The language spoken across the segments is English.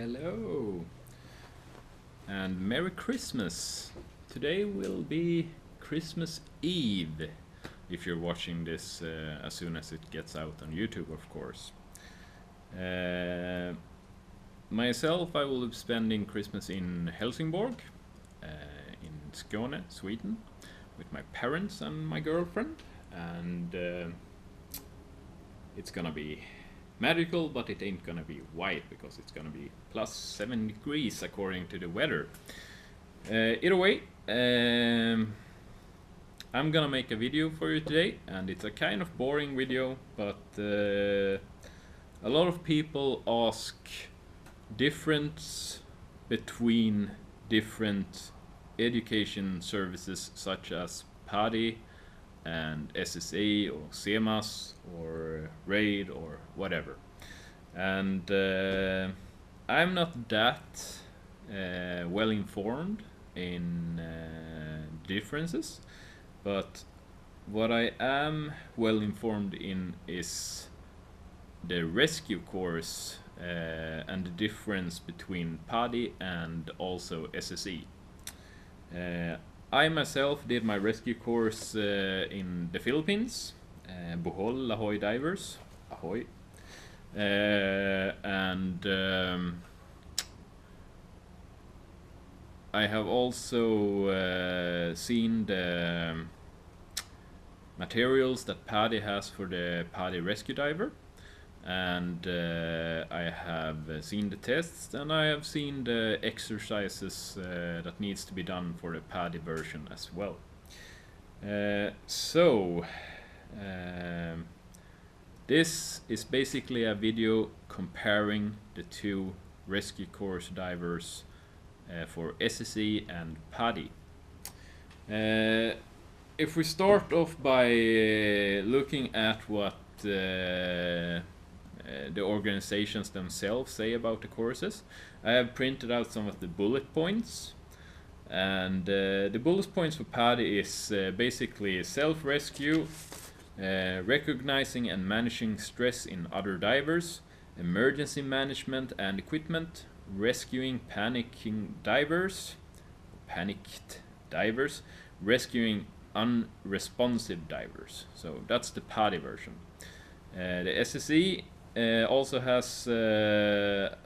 Hello and Merry Christmas. Today will be Christmas Eve if you're watching this as soon as it gets out on YouTube, of course. Myself, I will be spending Christmas in Helsingborg, in Skåne, Sweden, with my parents and my girlfriend, and it's gonna be magical, but it ain't gonna be white because it's gonna be plus 7 degrees according to the weather. Either way, I'm gonna make a video for you today, and it's a kind of boring video, but a lot of people ask difference between different education services such as PADI and SSI or SEMAS or RAID or whatever, and I'm not that well informed in differences, but what I am well informed in is the rescue course and the difference between PADI and also SSI. I myself did my rescue course in the Philippines, Bohol Ahoy Divers, Ahoy, and I have also seen the materials that PADI has for the PADI Rescue Diver, and I have seen the tests, and I have seen the exercises that needs to be done for the PADI version as well. This is basically a video comparing the two rescue course divers for SSI and PADI. If we start off by looking at what the organizations themselves say about the courses, I have printed out some of the bullet points, and the bullet points for PADI is basically self-rescue, recognizing and managing stress in other divers, emergency management and equipment, rescuing panicked divers, rescuing unresponsive divers. So that's the PADI version. The SSI also has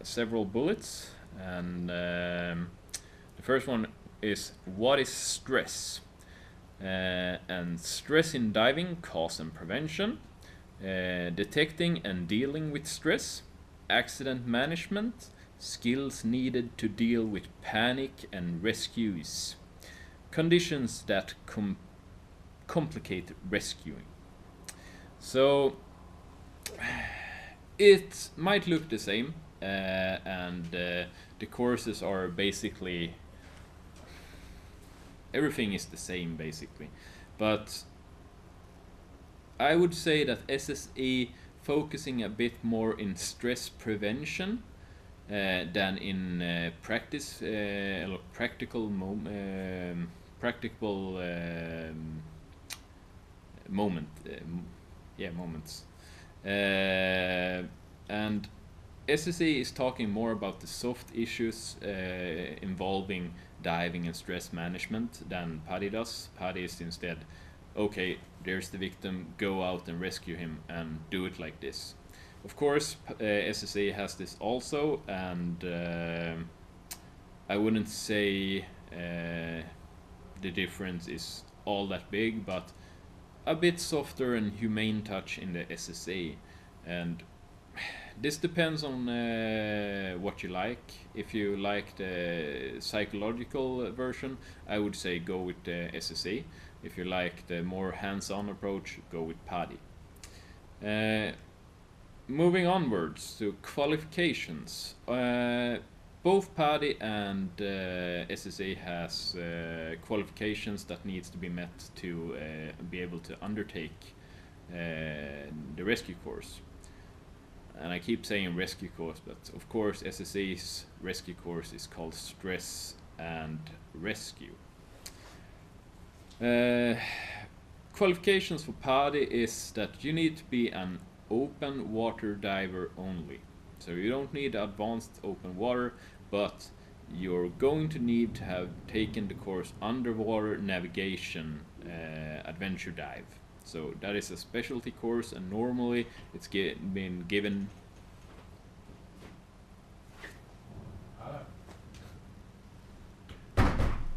several bullets, and the first one is what is stress, and stress in diving, cause and prevention, detecting and dealing with stress, accident management, skills needed to deal with panic and rescues, conditions that complicate rescuing. So it might look the same, and the courses are basically, everything is the same basically, but I would say that SSE focusing a bit more in stress prevention than in practical moments. And SSE is talking more about the soft issues involving diving and stress management than PADI does. PADI is instead, okay, there's the victim, go out and rescue him and do it like this. Of course, SSE has this also, and I wouldn't say the difference is all that big, but a bit softer and humane touch in the SSA, and this depends on what you like. If you like the psychological version, I would say go with the SSA. If you like the more hands-on approach, go with PADI. Moving onwards to qualifications. Both PADI and SSA has qualifications that needs to be met to be able to undertake the rescue course. And I keep saying rescue course, but of course SSA's rescue course is called Stress and Rescue. Qualifications for PADI is that you need to be an open water diver only. So you don't need advanced open water, but you're going to need to have taken the course underwater navigation adventure dive. So that is a specialty course, and normally it's been given.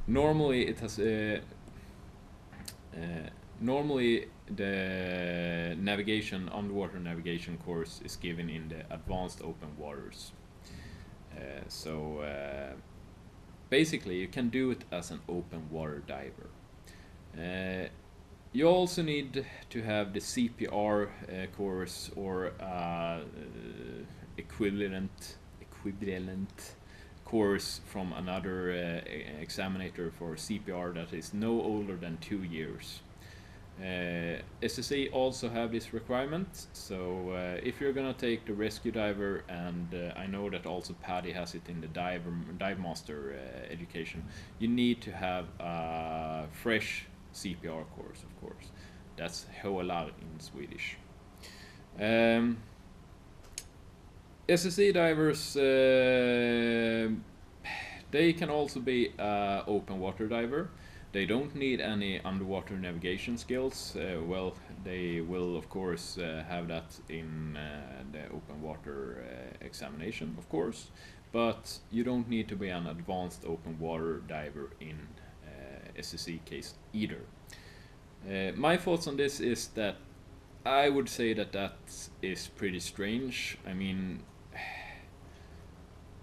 Normally it has normally the underwater navigation course is given in the advanced open waters. So basically you can do it as an open water diver. You also need to have the CPR course or equivalent course from another examiner for CPR that is no older than 2 years. SSI also have this requirement, so if you're gonna take the rescue diver, and I know that also PADI has it in the dive master education, you need to have a fresh CPR course, of course. That's HOLAR in Swedish. SSI divers, they can also be open water diver. They don't need any underwater navigation skills. Well, they will of course have that in the open water examination, of course, but you don't need to be an advanced open water diver in SSI case either. My thoughts on this is that I would say that is pretty strange. I mean,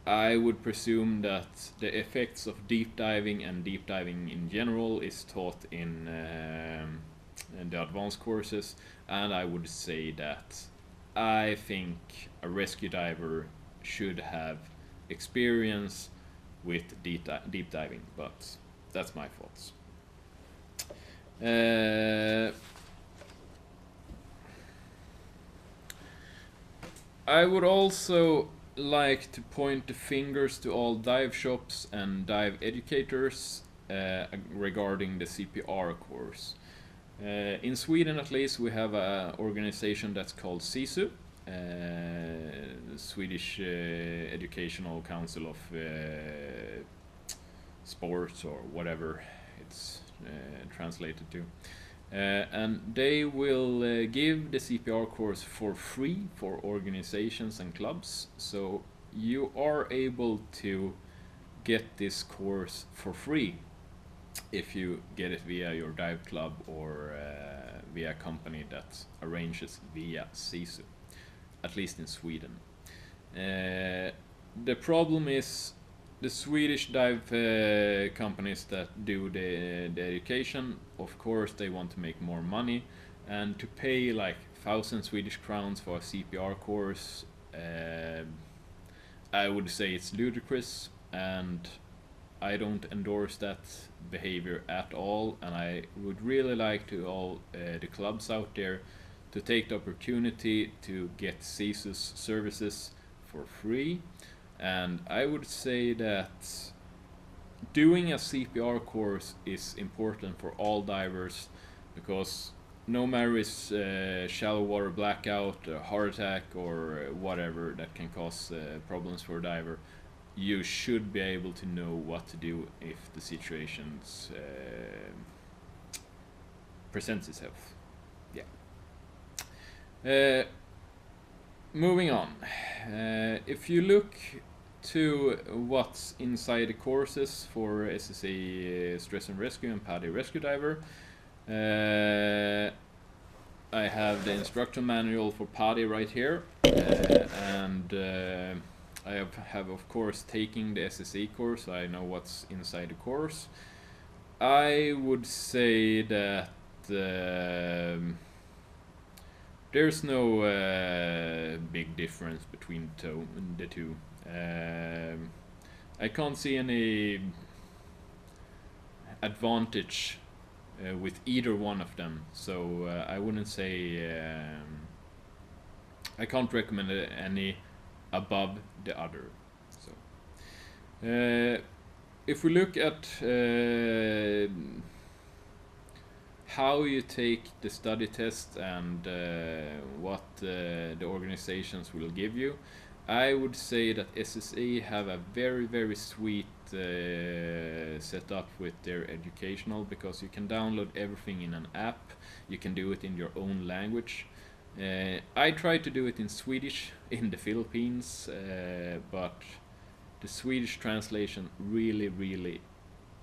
I would presume that the effects of deep diving and deep diving in general is taught in the advanced courses, and I would say that I think a rescue diver should have experience with deep diving, but that's my thoughts. I would also like to point the fingers to all dive shops and dive educators regarding the CPR course. In Sweden, at least, we have an organization that's called SISU, Swedish Educational Council of Sports, or whatever it's translated to. And they will give the CPR course for free for organizations and clubs, so you are able to get this course for free if you get it via your dive club or via a company that arranges via SISU, at least in Sweden. The problem is the Swedish dive companies that do the education, of course, they want to make more money, and to pay like 1,000 Swedish crowns for a CPR course, I would say it's ludicrous, and I don't endorse that behavior at all. And I would really like to all the clubs out there to take the opportunity to get SISU's services for free. And I would say that doing a CPR course is important for all divers, because no matter it's shallow water blackout, a heart attack, or whatever that can cause problems for a diver, you should be able to know what to do if the situation presents itself. Yeah. Moving on, if you look to what's inside the courses for SSI Stress and Rescue and PADI Rescue Diver, I have the instructor manual for PADI right here, and I have of course taken the SSI course, so I know what's inside the course. I would say that there's no big difference between the two. I can't see any advantage with either one of them, so I wouldn't say I can't recommend any above the other. So if we look at how you take the study test and what the organizations will give you, I would say that SSI have a very sweet setup with their educational, because you can download everything in an app. You can do it in your own language. I tried to do it in Swedish in the Philippines, but the Swedish translation really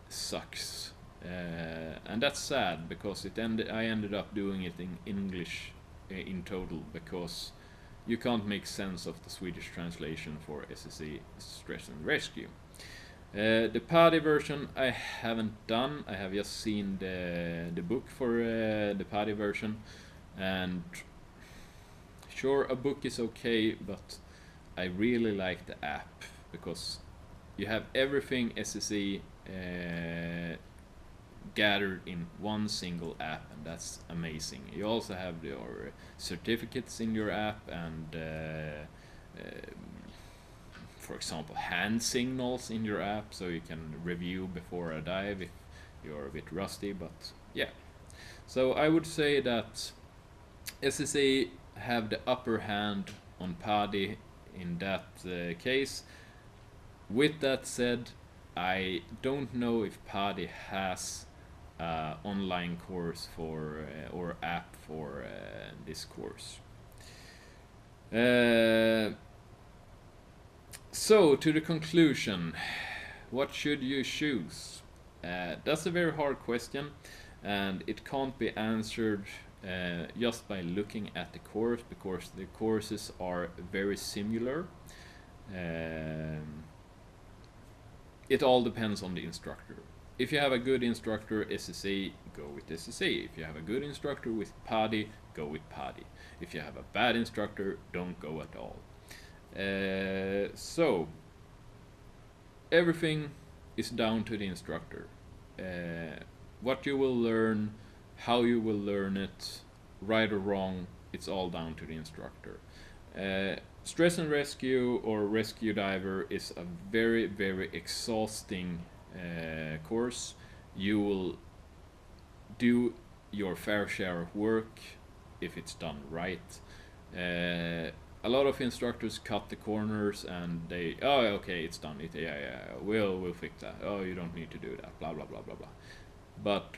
sucks, and that's sad, because I ended up doing it in English in total, because you can't make sense of the Swedish translation for SSI Stress and Rescue. The PADI version I haven't done. I have just seen the book for the PADI version, and sure, a book is okay, but I really like the app, because you have everything SSI gathered in one single app, and that's amazing. You also have your certificates in your app, and for example, hand signals in your app, so you can review before a dive if you're a bit rusty. But yeah, so I would say that SSA have the upper hand on PADI in that case. With that said, I don't know if PADI has online course for or app for this course. So to the conclusion, what should you choose? That's a very hard question, and it can't be answered just by looking at the course, because the courses are very similar. It all depends on the instructor. If you have a good instructor, SSA, go with SSA. If you have a good instructor with PADI, go with PADI. If you have a bad instructor, don't go at all. So everything is down to the instructor. What you will learn, how you will learn it, right or wrong, it's all down to the instructor. Stress and Rescue or Rescue Diver is a very exhausting course. You will do your fair share of work if it's done right. A lot of instructors cut the corners and they, oh okay, it's done, we'll fix that, oh you don't need to do that, blah blah blah blah blah. But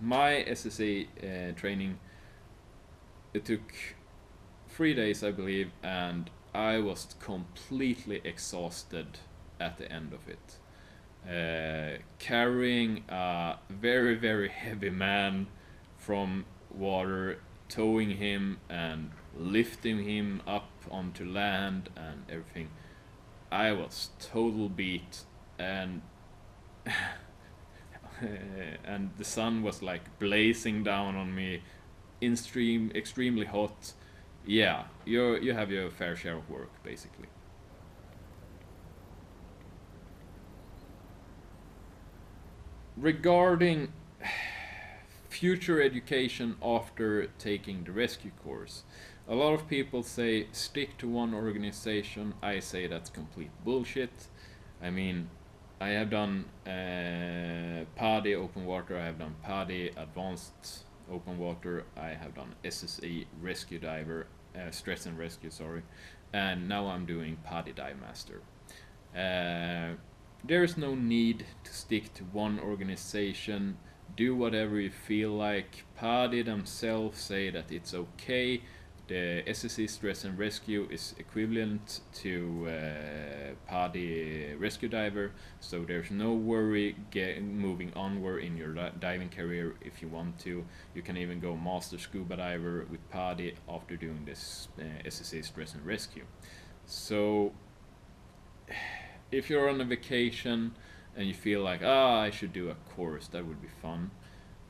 my SSA training, it took 3 days I believe, and I was completely exhausted at the end of it. Carrying a very heavy man from water, towing him and lifting him up onto land and everything. I was total beat, and and the sun was like blazing down on me, extremely hot. Yeah, you have your fair share of work basically. Regarding future education after taking the rescue course, a lot of people say stick to one organization. I say that's complete bullshit. I mean, I have done PADI open water, I have done PADI advanced open water, I have done SSI Rescue Diver, Stress and Rescue, sorry, and now I'm doing PADI Dive Master. There is no need to stick to one organization. Do whatever you feel like. PADI themselves say that it's okay. The SSI Stress and Rescue is equivalent to PADI Rescue Diver, so there's no worry moving onward in your diving career. If you want to, you can even go Master Scuba Diver with PADI after doing this SSI Stress and Rescue. So if you're on a vacation and you feel like, I should do a course, that would be fun,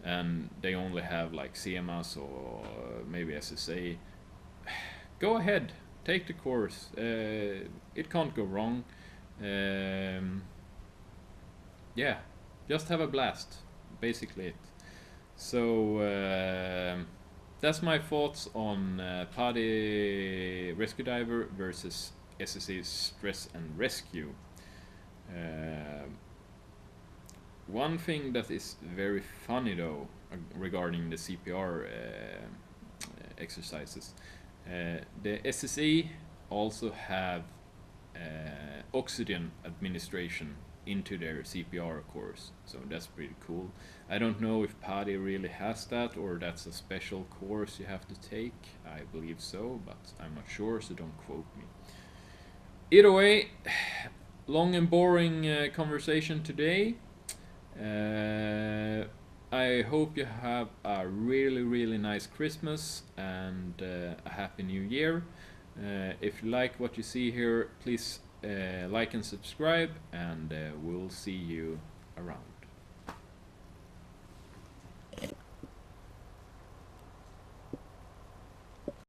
and they only have like CMS or maybe SSA, go ahead, take the course. It can't go wrong. Yeah, just have a blast, basically it. So that's my thoughts on PADI Rescue Diver versus SSI Stress and Rescue. One thing that is very funny though regarding the CPR exercises, The SSI also have oxygen administration into their CPR course, so that's pretty cool. I don't know if PADI really has that, or that's a special course you have to take. I believe so, but I'm not sure, so don't quote me. Either way, long and boring conversation today. I hope you have a really nice Christmas and a happy new year. If you like what you see here, please like and subscribe, and we'll see you around.